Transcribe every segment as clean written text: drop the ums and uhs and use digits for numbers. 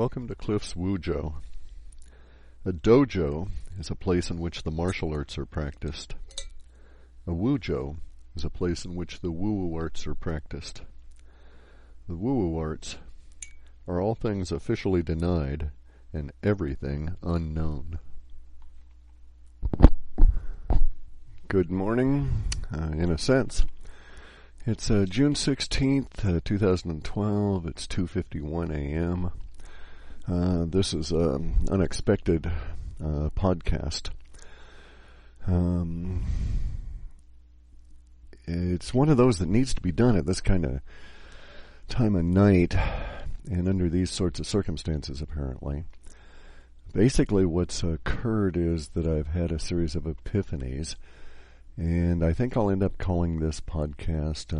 Welcome to Cliff's Wujo. A dojo is a place in which the martial arts are practiced. A wujo is a place in which the woo-woo arts are practiced. The woo-woo arts are all things officially denied and everything unknown. Good morning, in a sense. It's June 16th, 2012. It's 2:51 a.m. This is an unexpected podcast. It's one of those that needs to be done at this kind of time of night and under these sorts of circumstances, apparently. Basically, what's occurred is that I've had a series of epiphanies, and I think I'll end up calling this podcast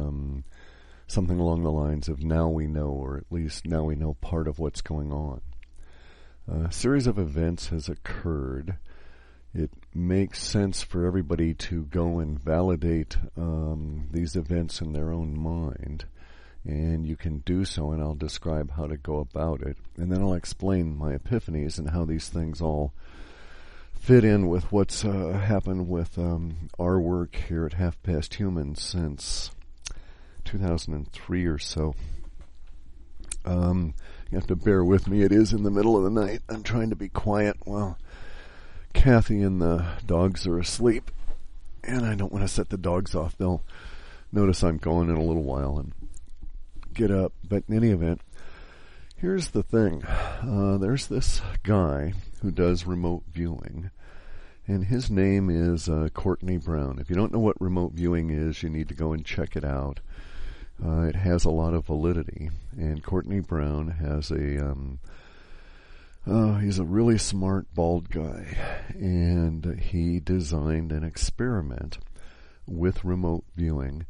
something along the lines of Now We Know, or at least now we know part of what's going on. A series of events has occurred. It makes sense for everybody to go and validate these events in their own mind, and you can do so, and I'll describe how to go about it, and then I'll explain my epiphanies and how these things all fit in with what's happened with our work here at Half Past Human since 2003 or so. You have to bear with me. It is in the middle of the night. I'm trying to be quiet while Kathy and the dogs are asleep, and I don't want to set the dogs off. They'll notice I'm going in a little while and get up. But in any event, here's the thing. There's this guy who does remote viewing, and his name is Courtney Brown. If you don't know what remote viewing is, you need to go and check it out. It has a lot of validity, and Courtney Brown has he's a really smart bald guy, and he designed an experiment with remote viewing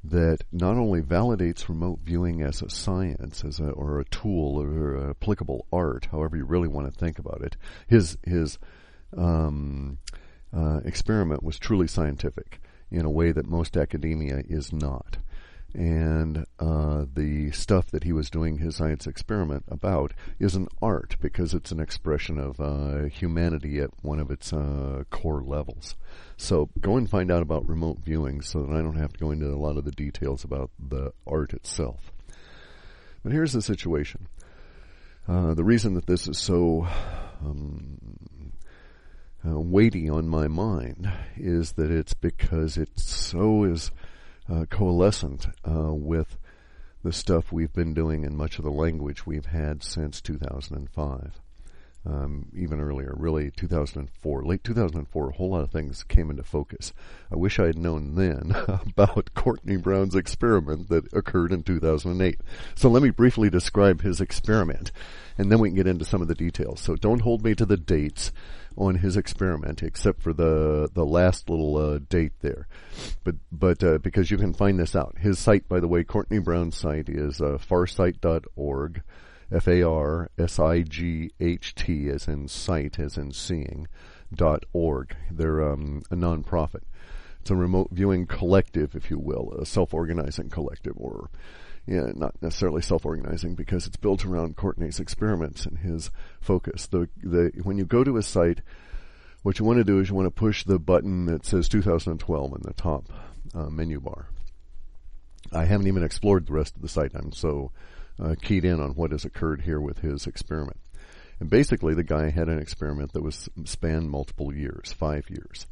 that not only validates remote viewing as a science, or a tool, or an applicable art, however you really want to think about it. His experiment was truly scientific in a way that most academia is not. And the stuff that he was doing his science experiment about is an art, because it's an expression of humanity at one of its core levels. So go and find out about remote viewing so that I don't have to go into a lot of the details about the art itself. But here's the situation. The reason that this is so weighty on my mind is that it's because it so is coalescent with the stuff we've been doing and much of the language we've had since 2005. Even earlier, really 2004, late 2004, a whole lot of things came into focus. I wish I had known then about Courtney Brown's experiment that occurred in 2008. So let me briefly describe his experiment, and then we can get into some of the details. So don't hold me to the dates on his experiment, except for the last little date there. But because you can find this out. His site, by the way, Courtney Brown's site is farsight.org. FARSIGHT, as in sight, as in seeing, .org. They're a nonprofit. It's a remote viewing collective, if you will, a self-organizing collective, or not necessarily self-organizing, because it's built around Courtney's experiments and his focus. When you go to his site, what you want to do is you want to push the button that says 2012 in the top menu bar. I haven't even explored the rest of the site. I'm so keyed in on what has occurred here with his experiment. And basically, the guy had an experiment that was spanned multiple years, 5 years.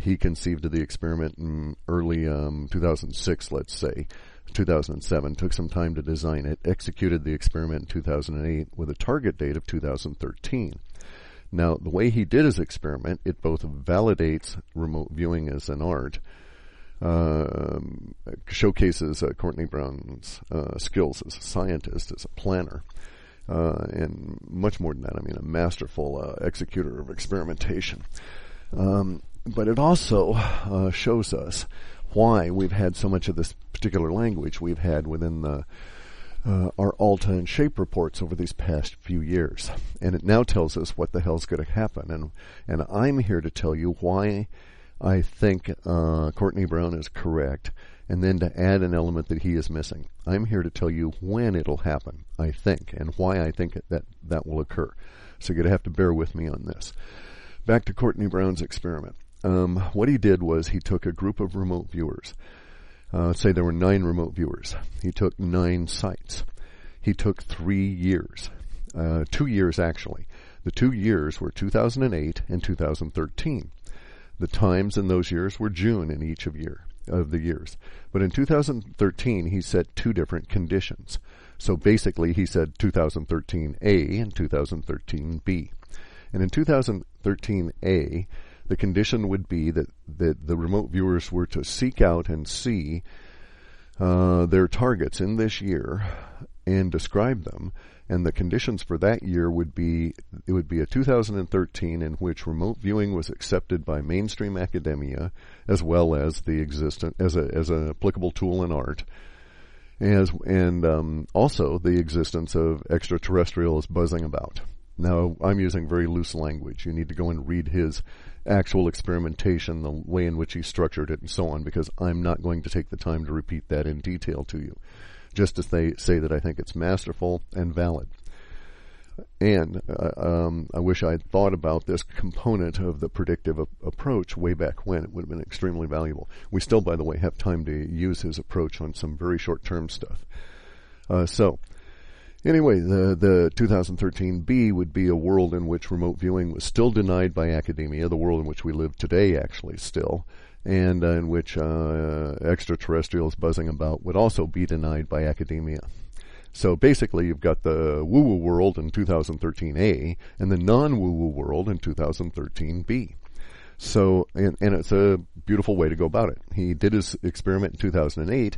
He conceived of the experiment in early 2006, let's say, 2007, took some time to design it, executed the experiment in 2008 with a target date of 2013. Now, the way he did his experiment, it both validates remote viewing as an art, showcases Courtney Brown's skills as a scientist, as a planner, and much more than that. I mean, a masterful executor of experimentation. But it also shows us why we've had so much of this particular language we've had within our ALTA and SHAPE reports over these past few years. And it now tells us what the hell's going to happen. And I'm here to tell you why I think Courtney Brown is correct, and then to add an element that he is missing. I'm here to tell you when it'll happen, I think, and why I think that will occur. So you're going to have to bear with me on this. Back to Courtney Brown's experiment. What he did was he took a group of remote viewers. Say there were 9 remote viewers. He took 9 sites. He took 3 years. 2 years, actually. The 2 years were 2008 and 2013. The times in those years were June in each of the years. But in 2013, he set 2 different conditions. So basically, he said 2013A and 2013B. And in 2013A, the condition would be that the remote viewers were to seek out and see their targets in this year and describe them. And the conditions for that year would be, it would be a 2013 in which remote viewing was accepted by mainstream academia as well as the as an applicable tool in art, and also the existence of extraterrestrials buzzing about. Now, I'm using very loose language. You need to go and read his actual experimentation, the way in which he structured it, and so on, because I'm not going to take the time to repeat that in detail to you. Just to say that I think it's masterful and valid. And I wish I'd thought about this component of the predictive approach way back when. It would have been extremely valuable. We still, by the way, have time to use his approach on some very short-term stuff. Anyway, the 2013B would be a world in which remote viewing was still denied by academia, the world in which we live today, actually, still, and in which extraterrestrials buzzing about would also be denied by academia. So basically, you've got the woo-woo world in 2013A and the non-woo-woo world in 2013B. So, and it's a beautiful way to go about it. He did his experiment in 2008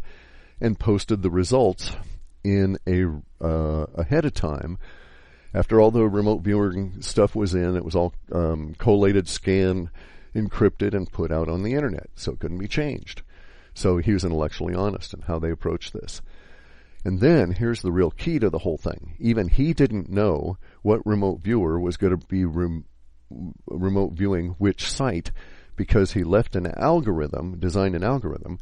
and posted the results in ahead of time. After all the remote viewing stuff was in, it was all collated, scanned, encrypted, and put out on the internet, so it couldn't be changed. So he was intellectually honest in how they approached this. And then, here's the real key to the whole thing. Even he didn't know what remote viewer was going to be remote viewing which site, because he left an algorithm, designed an algorithm,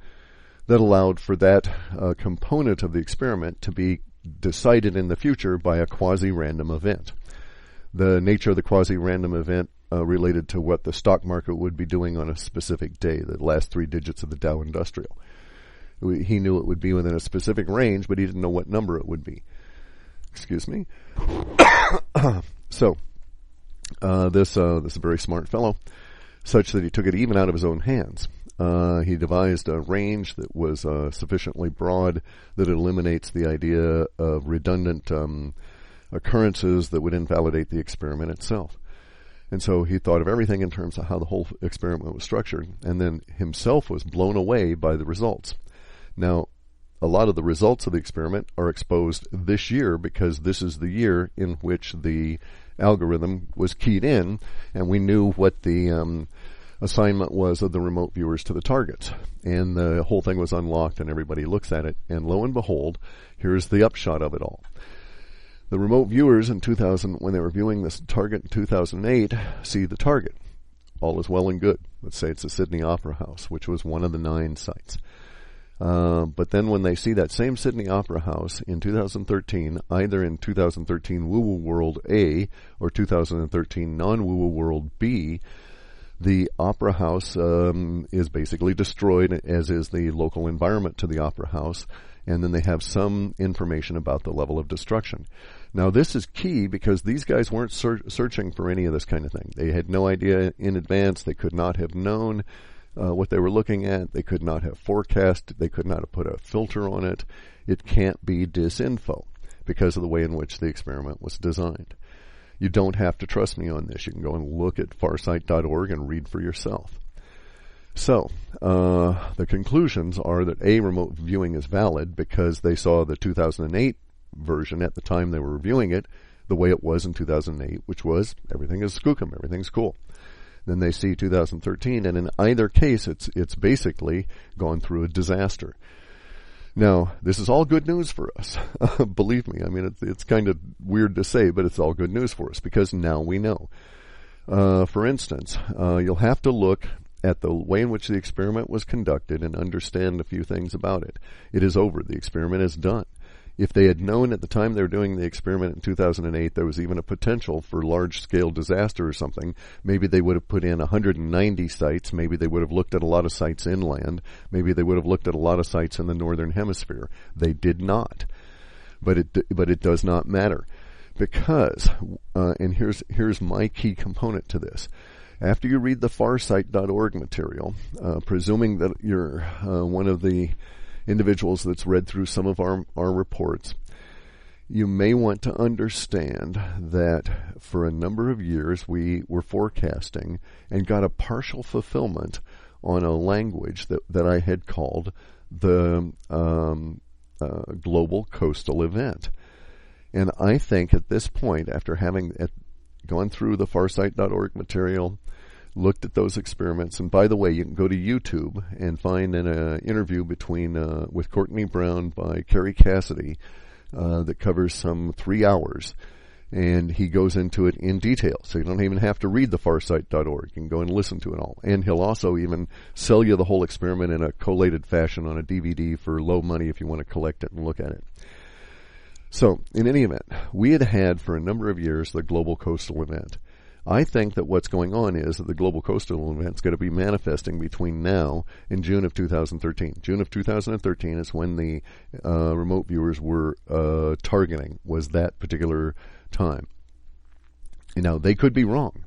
that allowed for that component of the experiment to be decided in the future by a quasi-random event. The nature of the quasi-random event related to what the stock market would be doing on a specific day, the last 3 digits of the Dow Industrial. He knew it would be within a specific range, but he didn't know what number it would be. Excuse me. So, this very smart fellow, such that he took it even out of his own hands. He devised a range that was sufficiently broad that it eliminates the idea of redundant occurrences that would invalidate the experiment itself. And so he thought of everything in terms of how the whole experiment was structured, and then himself was blown away by the results. Now, a lot of the results of the experiment are exposed this year because this is the year in which the algorithm was keyed in, and we knew what the assignment was of the remote viewers to the targets. And the whole thing was unlocked, and everybody looks at it, and lo and behold, here's the upshot of it all. The remote viewers in 2000, when they were viewing this target in 2008, see the target. All is well and good. Let's say it's the Sydney Opera House, which was one of the 9 sites. But then when they see that same Sydney Opera House in 2013, either in 2013 Woo-Woo World A or 2013 Non-Woo-Woo World B, the Opera House is basically destroyed, as is the local environment to the Opera House, and then they have some information about the level of destruction. Now, this is key because these guys weren't searching for any of this kind of thing. They had no idea in advance. They could not have known what they were looking at. They could not have forecast. They could not have put a filter on it. It can't be disinfo because of the way in which the experiment was designed. You don't have to trust me on this. You can go and look at farsight.org and read for yourself. So, the conclusions are that A, remote viewing is valid because they saw the 2008 version at the time they were reviewing it the way it was in 2008, which was everything is skookum, everything's cool. Then they see 2013, and in either case, it's basically gone through a disaster. Now, this is all good news for us. Believe me, I mean, it's kind of weird to say, but it's all good news for us because now we know. For instance, you'll have to look at the way in which the experiment was conducted and understand a few things about it. It is over. The experiment is done. If they had known at the time they were doing the experiment in 2008 there was even a potential for large-scale disaster or something, maybe they would have put in 190 sites, maybe they would have looked at a lot of sites inland, maybe they would have looked at a lot of sites in the northern hemisphere. They did not. But it does not matter. Because, and here's my key component to this. After you read the farsight.org material, presuming that you're one of the individuals that's read through some of our reports, you may want to understand that for a number of years we were forecasting and got a partial fulfillment on a language that I had called the global coastal event. And I think at this point, after having gone through the farsight.org material, looked at those experiments, and by the way, you can go to YouTube and find an interview with Courtney Brown by Kerry Cassidy that covers some 3 hours, and he goes into it in detail. So you don't even have to read the farsight.org. You can go and listen to it all. And he'll also even sell you the whole experiment in a collated fashion on a DVD for low money if you want to collect it and look at it. So, in any event, we had for a number of years the global coastal event. I think that what's going on is that the global coastal event is going to be manifesting between now and June of 2013. June of 2013 is when the remote viewers were targeting, was that particular time. Now, they could be wrong.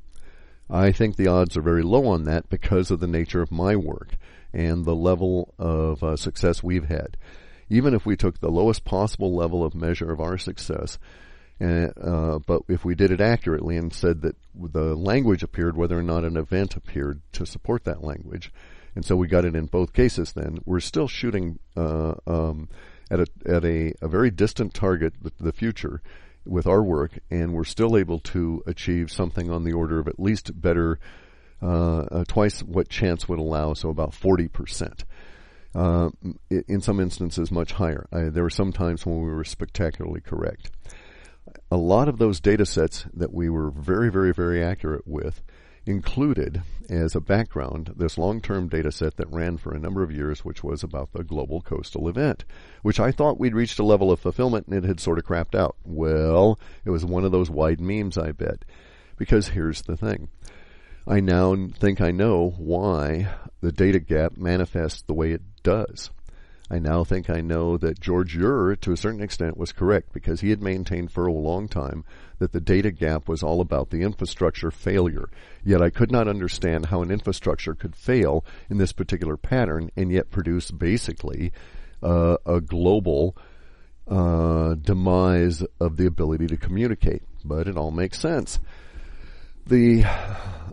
I think the odds are very low on that because of the nature of my work and the level of success we've had. Even if we took the lowest possible level of measure of our success, but if we did it accurately and said that the language appeared whether or not an event appeared to support that language, and so we got it in both cases, then we're still shooting at a very distant target, the future, with our work, and we're still able to achieve something on the order of at least better, twice what chance would allow, so about 40%. In some instances much higher. There were some times when we were spectacularly correct. A lot of those data sets that we were very, very, very accurate with included, as a background, this long-term data set that ran for a number of years, which was about the global coastal event, which I thought we'd reached a level of fulfillment and it had sort of crapped out. Well, it was one of those wide memes, I bet. Because here's the thing. I now think I know why the data gap manifests the way it does. I now think I know that George Ure, to a certain extent, was correct because he had maintained for a long time that the data gap was all about the infrastructure failure. Yet I could not understand how an infrastructure could fail in this particular pattern and yet produce basically a global demise of the ability to communicate. But it all makes sense. The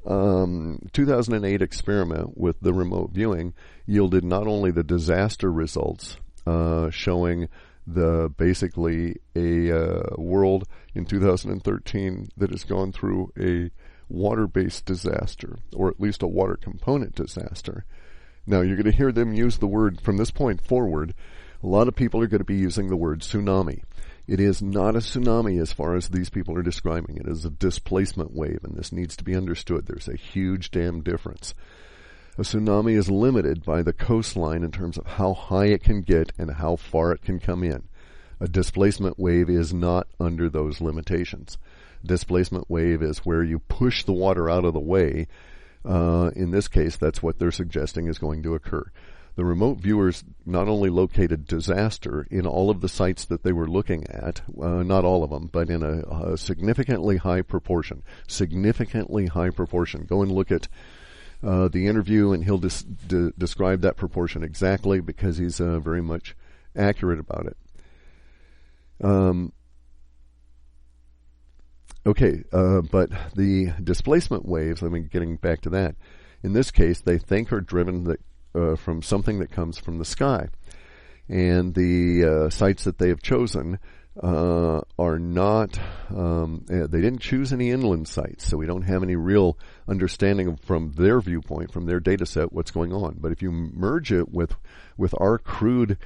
2008 experiment with the remote viewing yielded not only the disaster results, showing basically a world in 2013 that has gone through a water-based disaster, or at least a water component disaster. Now, you're going to hear them use the word, from this point forward, a lot of people are going to be using the word tsunami. It is not a tsunami as far as these people are describing it. It is a displacement wave, and this needs to be understood. There's a huge damn difference. A tsunami is limited by the coastline in terms of how high it can get and how far it can come in. A displacement wave is not under those limitations. Displacement wave is where you push the water out of the way. In this case, that's what they're suggesting is going to occur. The remote viewers not only located disaster in all of the sites that they were looking at, not all of them, but in a significantly high proportion. Significantly high proportion. Go and look at the interview, and he'll describe that proportion exactly because he's very much accurate about it. But the displacement waves, getting back to that, in this case, they think are driven from something that comes from the sky. And the sites that they have chosen are not, they didn't choose any inland sites, so we don't have any real understanding from their viewpoint, from their data set, what's going on. But if you merge it with our crude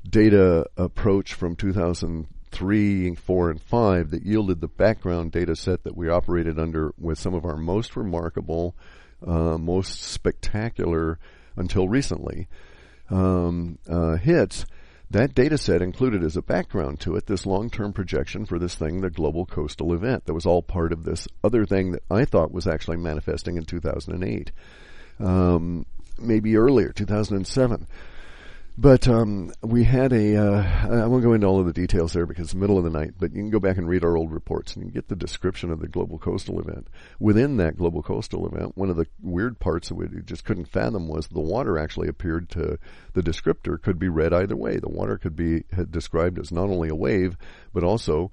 data approach from 2003, 4, and 5 that yielded the background data set that we operated under with some of our most remarkable most spectacular until recently hits, that data set included as a background to it this long-term projection for this thing, the global coastal event. That was all part of this other thing that I thought was actually manifesting in 2008, maybe earlier, 2007. But we had I won't go into all of the details there because it's the middle of the night, but you can go back and read our old reports and you can get the description of the global coastal event. Within that global coastal event, one of the weird parts that we just couldn't fathom was the water actually appeared to, the descriptor could be read either way. The water could be described as not only a wave, but also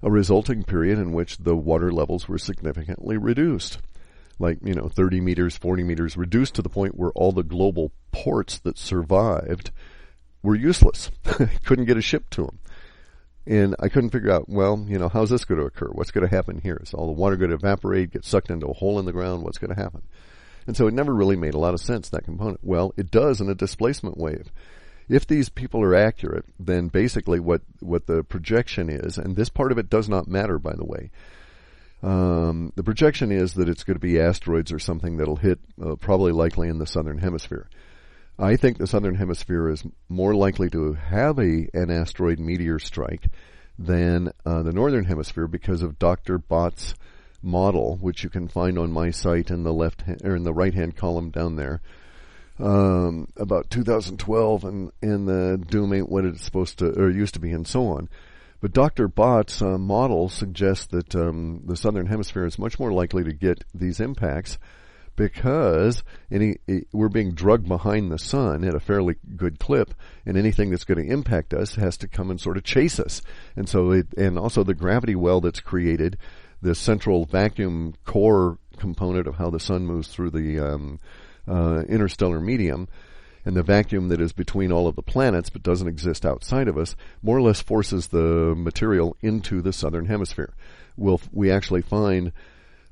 a resulting period in which the water levels were significantly reduced. Like, 30 meters, 40 meters, reduced to the point where all the global ports that survived were useless. Couldn't get a ship to them. And I couldn't figure out, how's this going to occur? What's going to happen here? Is all the water going to evaporate, get sucked into a hole in the ground? What's going to happen? And so it never really made a lot of sense, that component. Well, it does in a displacement wave. If these people are accurate, then basically what the projection is, and this part of it does not matter, by the way, the projection is that it's going to be asteroids or something that'll hit probably likely in the southern hemisphere. I think the southern hemisphere is more likely to have an asteroid meteor strike than the northern hemisphere because of Dr. Bott's model, which you can find on my site in the in the right-hand column down there. About 2012 and the doom ain't what it's supposed to or used to be and so on. But Dr. Bott's model suggests that the southern hemisphere is much more likely to get these impacts because we're being drugged behind the sun at a fairly good clip, and anything that's going to impact us has to come and sort of chase us. And so, and also the gravity well that's created, the central vacuum core component of how the sun moves through the interstellar medium, and the vacuum that is between all of the planets but doesn't exist outside of us, more or less forces the material into the southern hemisphere. We actually find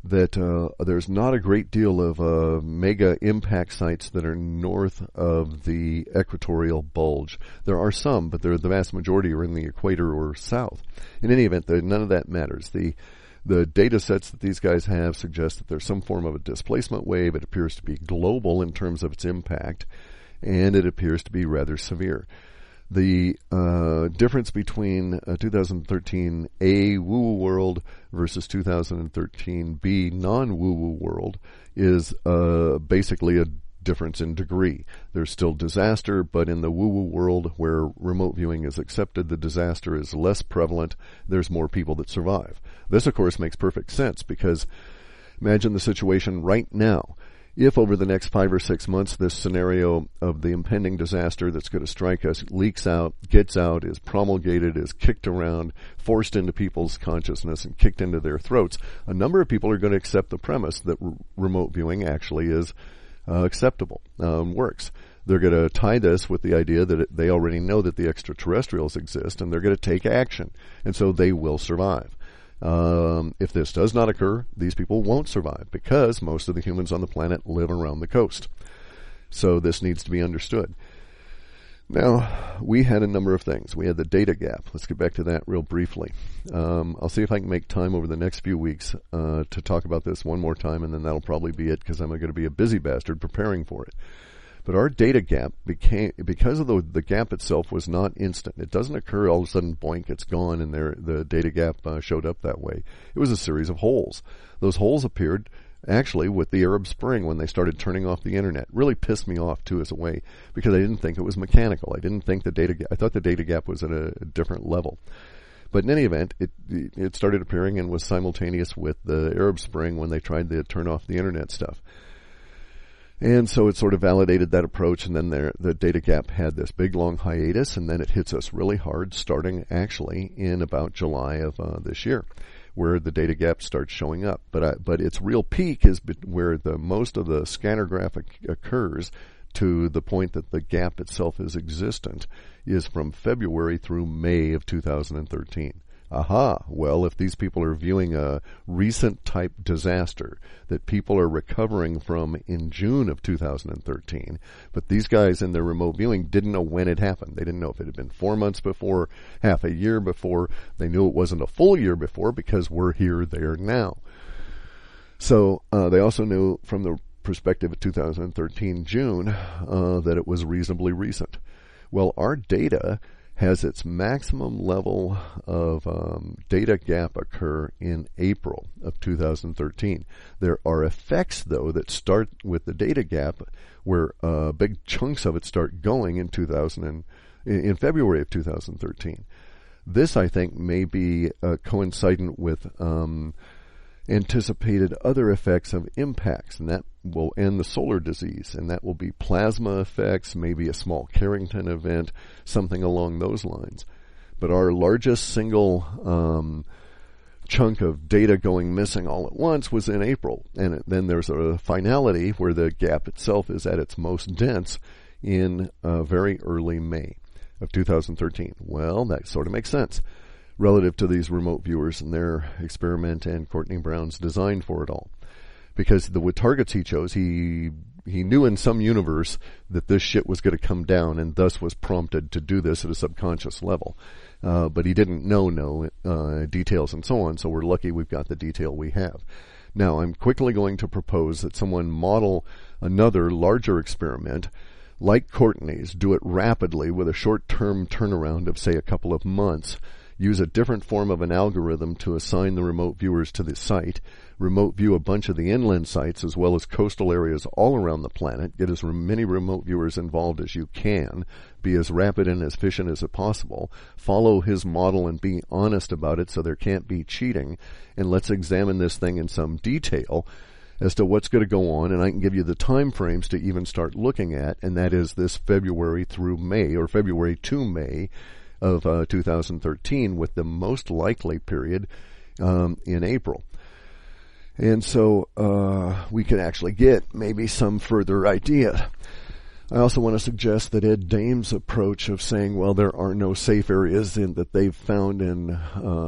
that there's not a great deal of mega impact sites that are north of the equatorial bulge. There are some, but the vast majority are in the equator or south. In any event, none of that matters. The data sets that these guys have suggest that there's some form of a displacement wave. It appears to be global in terms of its impact, and it appears to be rather severe. The difference between 2013 A woo-woo world versus 2013 B non-woo-woo world is basically a difference in degree. There's still disaster, but in the woo-woo world where remote viewing is accepted, the disaster is less prevalent. There's more people that survive. This, of course, makes perfect sense because imagine the situation right now. If over the next 5 or 6 months this scenario of the impending disaster that's going to strike us leaks out, gets out, is promulgated, is kicked around, forced into people's consciousness and kicked into their throats, a number of people are going to accept the premise that remote viewing actually is acceptable, works. They're going to tie this with the idea that they already know that the extraterrestrials exist, and they're going to take action, and so they will survive. If this does not occur, these people won't survive because most of the humans on the planet live around the coast. So this needs to be understood. Now, we had a number of things. We had the data gap. Let's get back to that real briefly. I'll see if I can make time over the next few weeks to talk about this one more time, and then that'll probably be it because I'm going to be a busy bastard preparing for it. But our data gap because of the gap itself was not instant. It doesn't occur all of a sudden, boink, it's gone, and the data gap showed up that way. It was a series of holes. Those holes appeared actually with the Arab Spring when they started turning off the internet. Really pissed me off too as a way because I didn't think it was mechanical. I didn't think I thought the data gap was at a different level. But in any event, it started appearing and was simultaneous with the Arab Spring when they tried to turn off the internet stuff. And so it sort of validated that approach, and then the data gap had this big, long hiatus, and then it hits us really hard starting actually in about July of this year, where the data gap starts showing up. But its real peak is where most of the scanner graphic occurs to the point that the gap itself is existent is from February through May of 2013. Aha, well, if these people are viewing a recent type disaster that people are recovering from in June of 2013, but these guys in their remote viewing didn't know when it happened. They didn't know if it had been 4 months before, half a year before. They knew it wasn't a full year before because we're here, there, now. So they also knew from the perspective of 2013 June, that it was reasonably recent. Well, our data has its maximum level of data gap occur in April of 2013. There are effects, though, that start with the data gap where big chunks of it start going in February of 2013. This, I think, may be coincident with anticipated other effects of impacts, and that will end the solar disease, and that will be plasma effects, maybe a small Carrington event, something along those lines. But our largest single chunk of data going missing all at once was in April, and then there's a finality where the gap itself is at its most dense in very early May of 2013. Well, that sort of makes sense relative to these remote viewers and their experiment and Courtney Brown's design for it all. Because the targets he chose, he knew in some universe that this shit was going to come down, and thus was prompted to do this at a subconscious level. But he didn't know details and so on, so we're lucky we've got the detail we have. Now, I'm quickly going to propose that someone model another larger experiment like Courtney's, do it rapidly with a short-term turnaround of, say, a couple of months, use a different form of an algorithm to assign the remote viewers to the site, remote view a bunch of the inland sites as well as coastal areas all around the planet, get as many remote viewers involved as you can, be as rapid and as efficient as possible, follow his model and be honest about it so there can't be cheating, and let's examine this thing in some detail as to what's going to go on, and I can give you the time frames to even start looking at, and that is this February through May, or February to May, of 2013, with the most likely period in April. And so we could actually get maybe some further idea. I also want to suggest that Ed Dame's approach of saying, well, there are no safe areas that they've found in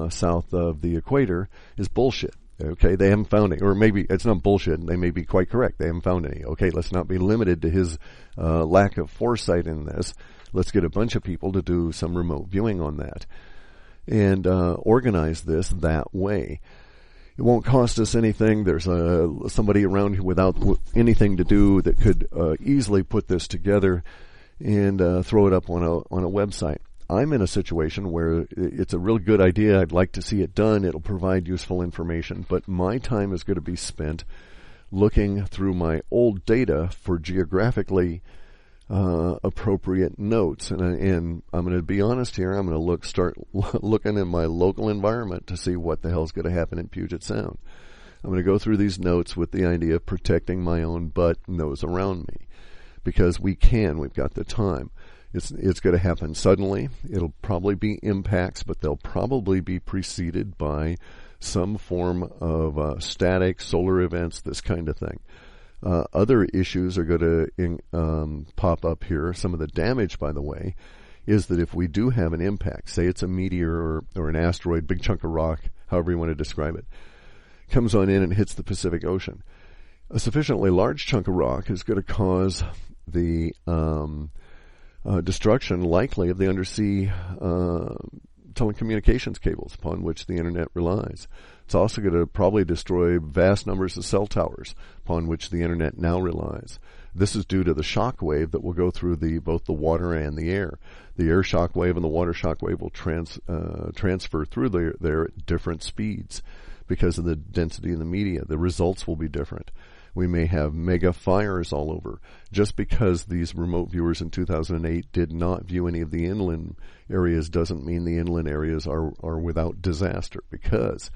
south of the equator is bullshit. Okay, they haven't found any, or maybe it's not bullshit, they may be quite correct, they haven't found any. Okay, let's not be limited to his lack of foresight in this. Let's get a bunch of people to do some remote viewing on that and organize this that way. It won't cost us anything. There's somebody around here without anything to do that could easily put this together and throw it up on a website. I'm in a situation where it's a real good idea. I'd like to see it done. It'll provide useful information, but my time is going to be spent looking through my old data for geographically appropriate notes, and I'm going to be honest here. I'm going to start looking in my local environment to see what the hell's going to happen in Puget Sound. I'm going to go through these notes with the idea of protecting my own butt and those around me, because we've got the time. It's going to happen suddenly. It'll probably be impacts, but they'll probably be preceded by some form of static solar events, this kind of thing. Other issues are going to pop up here. Some of the damage, by the way, is that if we do have an impact, say it's a meteor or an asteroid, big chunk of rock, however you want to describe it, comes on in and hits the Pacific Ocean, a sufficiently large chunk of rock is going to cause the destruction, likely, of the undersea telecommunications cables upon which the internet relies. It's also going to probably destroy vast numbers of cell towers upon which the internet now relies. This is due to the shock wave that will go through both the water and the air. The air shock wave and the water shock wave will transfer through there at different speeds because of the density of the media. The results will be different. We may have mega fires all over. Just because these remote viewers in 2008 did not view any of the inland areas doesn't mean the inland areas are without disaster, because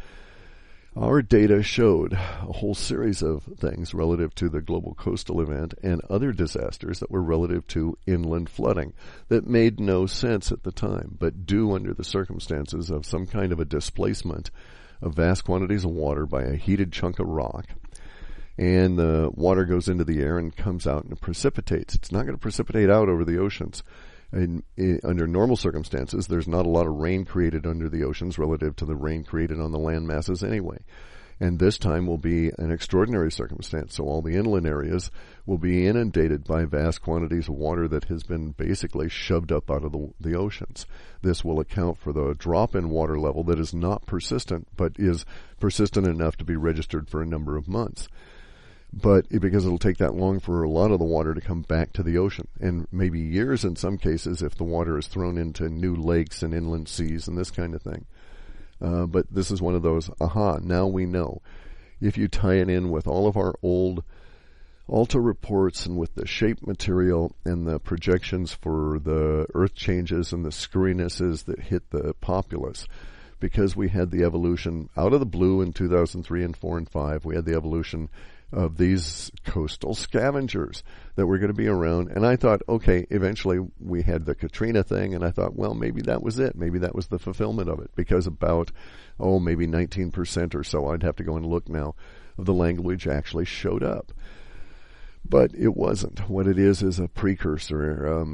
our data showed a whole series of things relative to the global coastal event and other disasters that were relative to inland flooding that made no sense at the time, but do under the circumstances of some kind of a displacement of vast quantities of water by a heated chunk of rock. And the water goes into the air and comes out and it precipitates. It's not going to precipitate out over the oceans. Under normal circumstances, there's not a lot of rain created under the oceans relative to the rain created on the land masses anyway. And this time will be an extraordinary circumstance. So all the inland areas will be inundated by vast quantities of water that has been basically shoved up out of the oceans. This will account for the drop in water level that is not persistent, but is persistent enough to be registered for a number of months. but because it'll take that long for a lot of the water to come back to the ocean, and maybe years in some cases if the water is thrown into new lakes and inland seas and this kind of thing. But this is one of those, now we know. If you tie it in with all of our old ALTA reports and with the shape material and the projections for the earth changes and the screwinesses that hit the populace, because we had the evolution out of the blue in 2003 and 4 and 5, we had the evolution of these coastal scavengers that were going to be around. And I thought, okay, eventually we had the Katrina thing, and I thought, well, maybe that was it. Maybe that was the fulfillment of it, because about, maybe 19% or so, I'd have to go and look now, of the language actually showed up. But it wasn't. What it is a precursor, a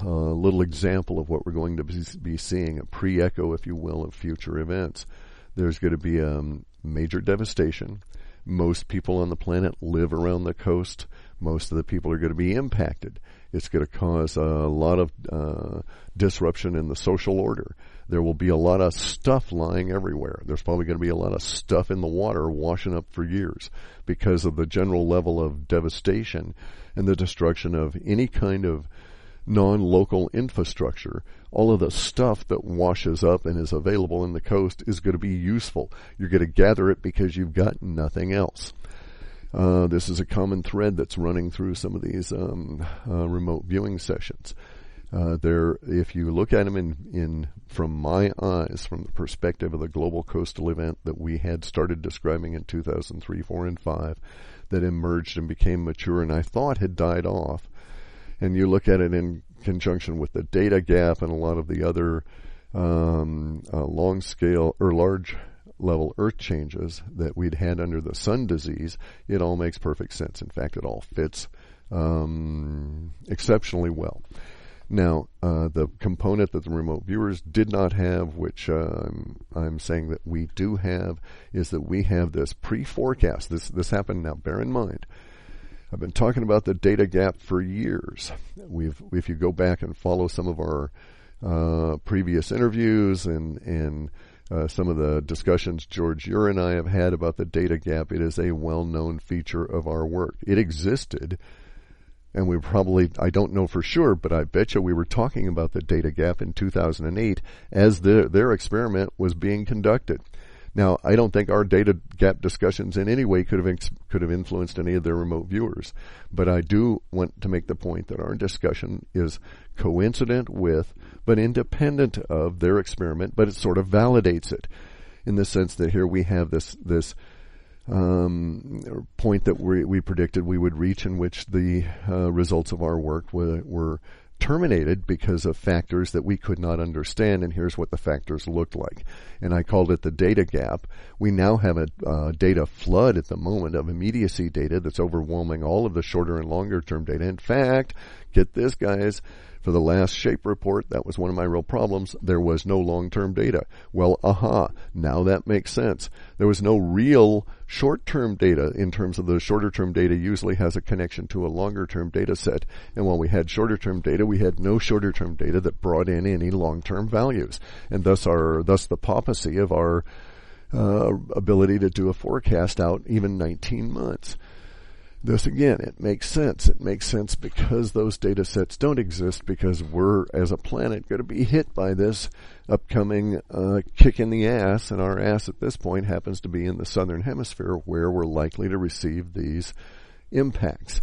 little example of what we're going to be seeing, a pre-echo, if you will, of future events. There's going to be major devastation. Most people on the planet live around the coast. Most of the people are going to be impacted. It's going to cause a lot of disruption in the social order. There will be a lot of stuff lying everywhere. There's probably going to be a lot of stuff in the water washing up for years because of the general level of devastation and the destruction of any kind of non-local infrastructure. All of the stuff that washes up and is available in the coast is going to be useful. You're going to gather it because you've got nothing else. This is a common thread that's running through some of these remote viewing sessions. If you look at them from my eyes, from the perspective of the global coastal event that we had started describing in 2003, 4, and 5, that emerged and became mature and I thought had died off, and you look at it in conjunction with the data gap and a lot of the other long-scale or large-level earth changes that we'd had under the sun disease, it all makes perfect sense. In fact, it all fits exceptionally well. Now, the component that the remote viewers did not have, which I'm saying that we do have, is that we have this pre-forecast. This happened now. Bear in mind, I've been talking about the data gap for years. If you go back and follow some of our previous interviews and some of the discussions George Ure and I have had about the data gap, it is a well-known feature of our work. It existed. And we probably, I don't know for sure, but I bet you we were talking about the data gap in 2008 as their experiment was being conducted. Now, I don't think our data gap discussions in any way could have influenced any of their remote viewers. But I do want to make the point that our discussion is coincident with, but independent of their experiment, but it sort of validates it in the sense that here we have this point that we predicted we would reach, in which the results of our work were terminated because of factors that we could not understand, and here's what the factors looked like. And I called it the data gap. We now have a data flood at the moment of immediacy data that's overwhelming all of the shorter and longer term data. In fact, get this, guys, for the last shape report, that was one of my real problems. There was no long-term data. Well, now that makes sense. There was no real short-term data in terms of the shorter-term data usually has a connection to a longer-term data set. And while we had shorter-term data, we had no shorter-term data that brought in any long-term values. And thus the papacy of our ability to do a forecast out even 19 months. This, again, it makes sense. It makes sense because those data sets don't exist, because we're, as a planet, going to be hit by this upcoming kick in the ass, and our ass at this point happens to be in the southern hemisphere, where we're likely to receive these impacts,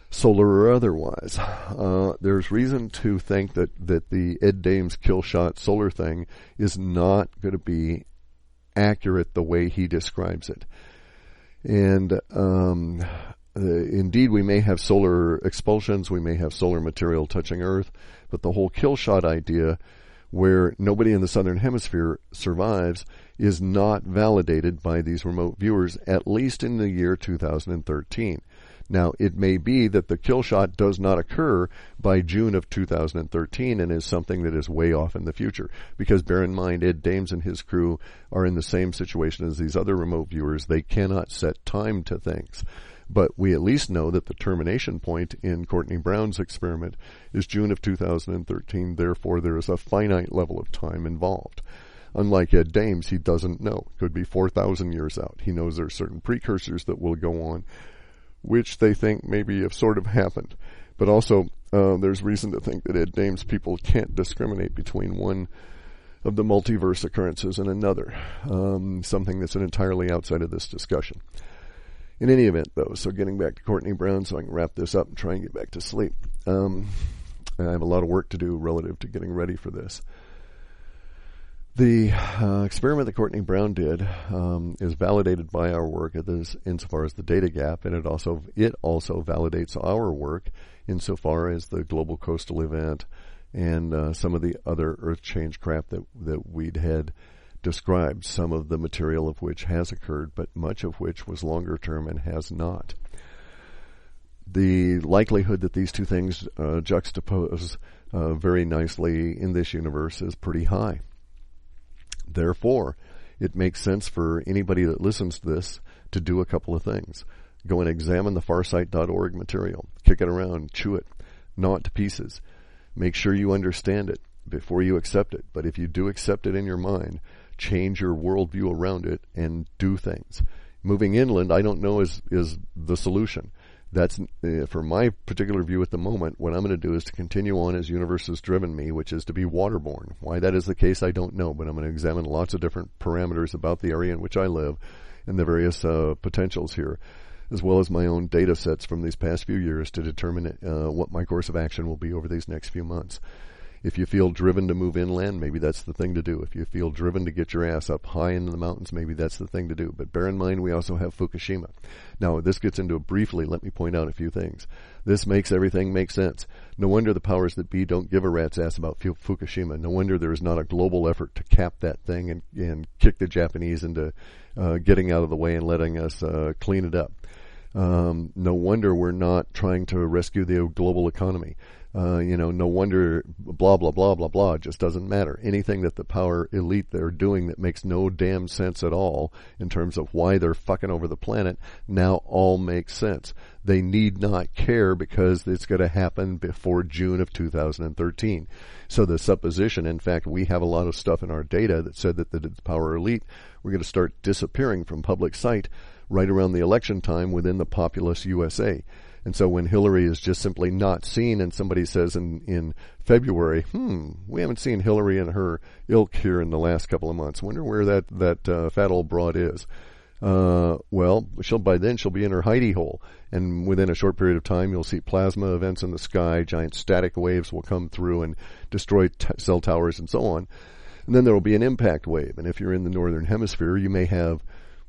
solar or otherwise. There's reason to think that the Ed Dames kill shot solar thing is not going to be accurate the way he describes it. And indeed, we may have solar expulsions, we may have solar material touching Earth, but the whole kill shot idea, where nobody in the southern hemisphere survives, is not validated by these remote viewers, at least in the year 2013. Now, it may be that the kill shot does not occur by June of 2013 and is something that is way off in the future. Because bear in mind, Ed Dames and his crew are in the same situation as these other remote viewers. They cannot set time to things. But we at least know that the termination point in Courtney Brown's experiment is June of 2013. Therefore, there is a finite level of time involved. Unlike Ed Dames, he doesn't know. It could be 4,000 years out. He knows there are certain precursors that will go on. which they think maybe have sort of happened. But also, there's reason to think that Ed Dame's people can't discriminate between one of the multiverse occurrences and another, something that's entirely outside of this discussion. In any event, though, so getting back to Courtney Brown so I can wrap this up and try and get back to sleep. I have a lot of work to do relative to getting ready for this. The experiment that Courtney Brown did is validated by our work insofar as the data gap, and it also validates our work insofar as the global coastal event and some of the other earth change crap that we'd had described, some of the material of which has occurred, but much of which was longer term and has not. The likelihood that these two things juxtapose very nicely in this universe is pretty high. Therefore, it makes sense for anybody that listens to this to do a couple of things. Go and examine the farsight.org material. Kick it around, chew it, gnaw it to pieces. Make sure you understand it before you accept it. But if you do accept it in your mind, change your worldview around it and do things. Moving inland, I don't know, is the solution. That's, for my particular view at the moment, what I'm going to do is to continue on as universe has driven me, which is to be waterborne. Why that is the case, I don't know, but I'm going to examine lots of different parameters about the area in which I live and the various potentials here, as well as my own data sets from these past few years to determine what my course of action will be over these next few months. If you feel driven to move inland, maybe that's the thing to do. If you feel driven to get your ass up high into the mountains, maybe that's the thing to do. But bear in mind, we also have Fukushima. Now, this gets into it briefly. Let me point out a few things. This makes everything make sense. No wonder the powers that be don't give a rat's ass about Fukushima. No wonder there is not a global effort to cap that thing and kick the Japanese into getting out of the way and letting us clean it up. No wonder we're not trying to rescue the global economy. No wonder blah, blah, blah, blah, blah. It just doesn't matter. Anything that the power elite they're doing that makes no damn sense at all in terms of why they're fucking over the planet now all makes sense. They need not care because it's going to happen before June of 2013. So the supposition, in fact, we have a lot of stuff in our data that said that the power elite were going to start disappearing from public sight right around the election time within the populous USA. And so when Hillary is just simply not seen and somebody says in February, we haven't seen Hillary and her ilk here in the last couple of months. Wonder where that fat old broad is. Well, by then she'll be in her hidey hole. And within a short period of time, you'll see plasma events in the sky. Giant static waves will come through and destroy cell towers and so on. And then there will be an impact wave. And if you're in the northern hemisphere, you may have,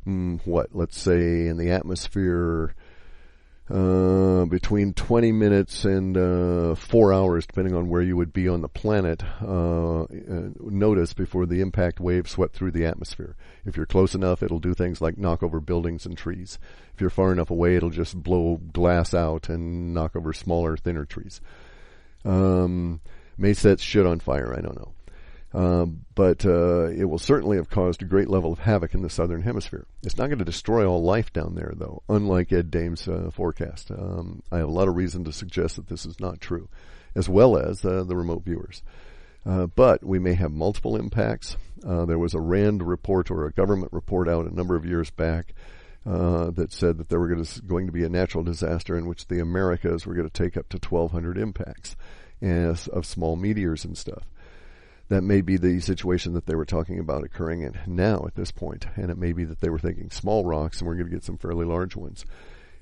let's say in the atmosphere, between 20 minutes and 4 hours, depending on where you would be on the planet, notice before the impact wave swept through the atmosphere. If you're close enough, it'll do things like knock over buildings and trees. If you're far enough away, it'll just blow glass out and knock over smaller, thinner trees. May set shit on fire, I don't know. But it will certainly have caused a great level of havoc in the southern hemisphere. It's not going to destroy all life down there, though, unlike Ed Dame's forecast. I have a lot of reason to suggest that this is not true, as well as the remote viewers. But we may have multiple impacts. There was a RAND report or a government report out a number of years back that said that there were going to be a natural disaster in which the Americas were going to take up to 1,200 impacts of small meteors and stuff. That may be the situation that they were talking about occurring in now at this point, and it may be that they were thinking small rocks and we're going to get some fairly large ones.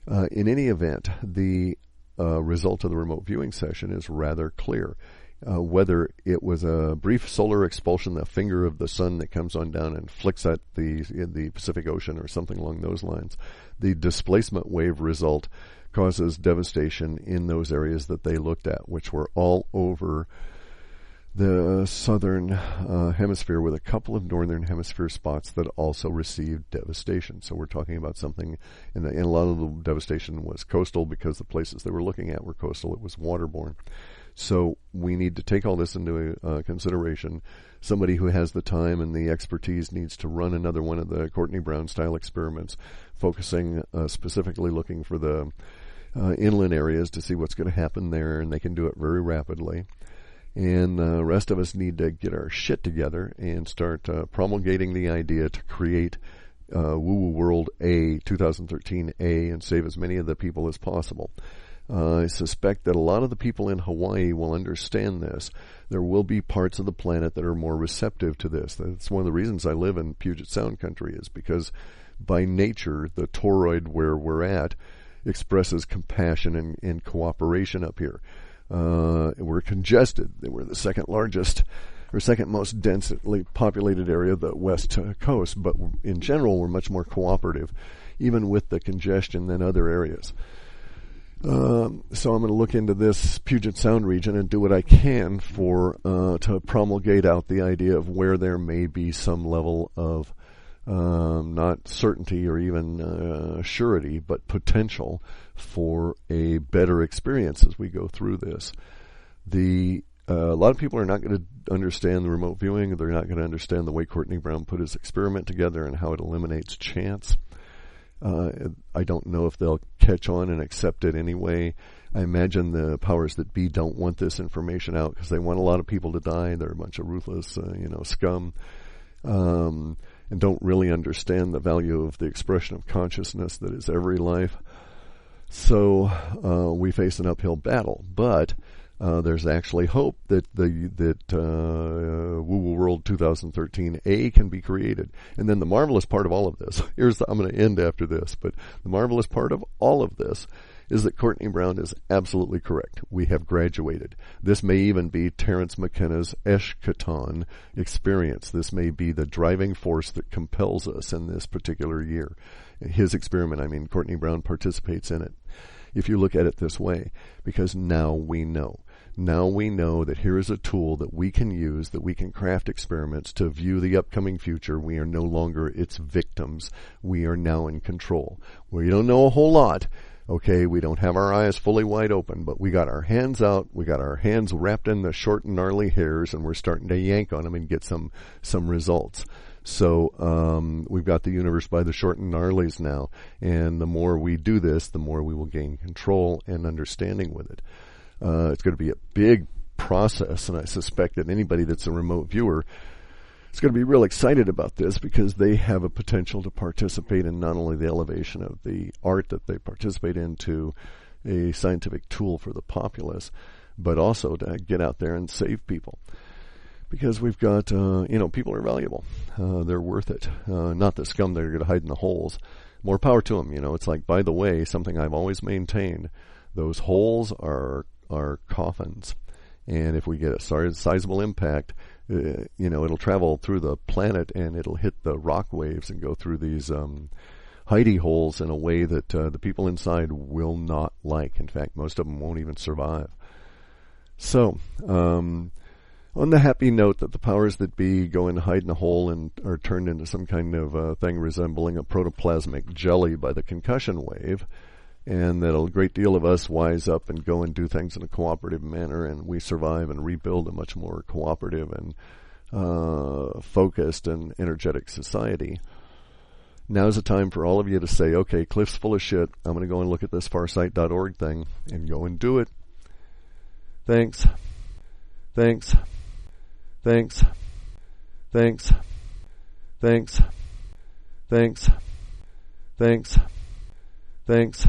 In any event, the result of the remote viewing session is rather clear. Whether it was a brief solar expulsion, the finger of the sun that comes on down and flicks at the Pacific Ocean or something along those lines, the displacement wave result causes devastation in those areas that they looked at, which were all over the southern hemisphere, with a couple of northern hemisphere spots that also received devastation. So we're talking about something, and a lot of the devastation was coastal because the places they were looking at were coastal. It was waterborne. So we need to take all this into consideration. Somebody who has the time and the expertise needs to run another one of the Courtney Brown style experiments, focusing specifically looking for the inland areas to see what's going to happen there, and they can do it very rapidly. And the rest of us need to get our shit together and start promulgating the idea to create Woo Woo World A 2013A and save as many of the people as possible. I suspect that a lot of the people in Hawaii will understand this. There will be parts of the planet that are more receptive to this. That's one of the reasons I live in Puget Sound country, is because by nature, the toroid where we're at expresses compassion and cooperation up here. We're congested. We're the second largest or second most densely populated area of the west coast, but in general, we're much more cooperative, even with the congestion, than other areas. So I'm going to look into this Puget Sound region and do what I can to promulgate out the idea of where there may be some level of not certainty or even surety, but potential for a better experience as we go through this. A lot of people are not going to understand the remote viewing. They're not going to understand the way Courtney Brown put his experiment together and how it eliminates chance. I don't know if they'll catch on and accept it anyway. I imagine the powers that be don't want this information out because they want a lot of people to die. They're a bunch of ruthless, scum, and don't really understand the value of the expression of consciousness that is every life. So we face an uphill battle, but there's actually hope that Woo Woo World 2013A can be created. And then the marvelous part of all of this, I'm going to end after this, but the marvelous part of all of this is that Courtney Brown is absolutely correct. We have graduated. This may even be Terence McKenna's Eschaton experience. This may be the driving force that compels us in this particular year. His experiment, Courtney Brown participates in it, if you look at it this way, because now we know. Now we know that here is a tool that we can use, that we can craft experiments to view the upcoming future. We are no longer its victims. We are now in control. We don't know a whole lot. Okay, we don't have our eyes fully wide open, but we got our hands out. We got our hands wrapped in the short and gnarly hairs, and we're starting to yank on them and get some results. So we've got the universe by the short and gnarlies now, and the more we do this, the more we will gain control and understanding with it. It's going to be a big process, and I suspect that anybody that's a remote viewer is going to be real excited about this because they have a potential to participate in not only the elevation of the art that they participate in to a scientific tool for the populace, but also to get out there and save people. Because we've got, people are valuable. They're worth it. Not the scum that are going to hide in the holes. More power to them. It's like, by the way, something I've always maintained, those holes are coffins. And if we get a sizable impact, it'll travel through the planet and it'll hit the rock waves and go through these hidey holes in a way that the people inside will not like. In fact, most of them won't even survive. So, on the happy note that the powers that be go and hide in a hole and are turned into some kind of thing resembling a protoplasmic jelly by the concussion wave, and that a great deal of us wise up and go and do things in a cooperative manner, and we survive and rebuild a much more cooperative and focused and energetic society. Now's the time for all of you to say, okay, Cliff's full of shit. I'm going to go and look at this farsight.org thing and go and do it. Thanks. Thanks. Thanks. Thanks. Thanks. Thanks. Thanks. Thanks.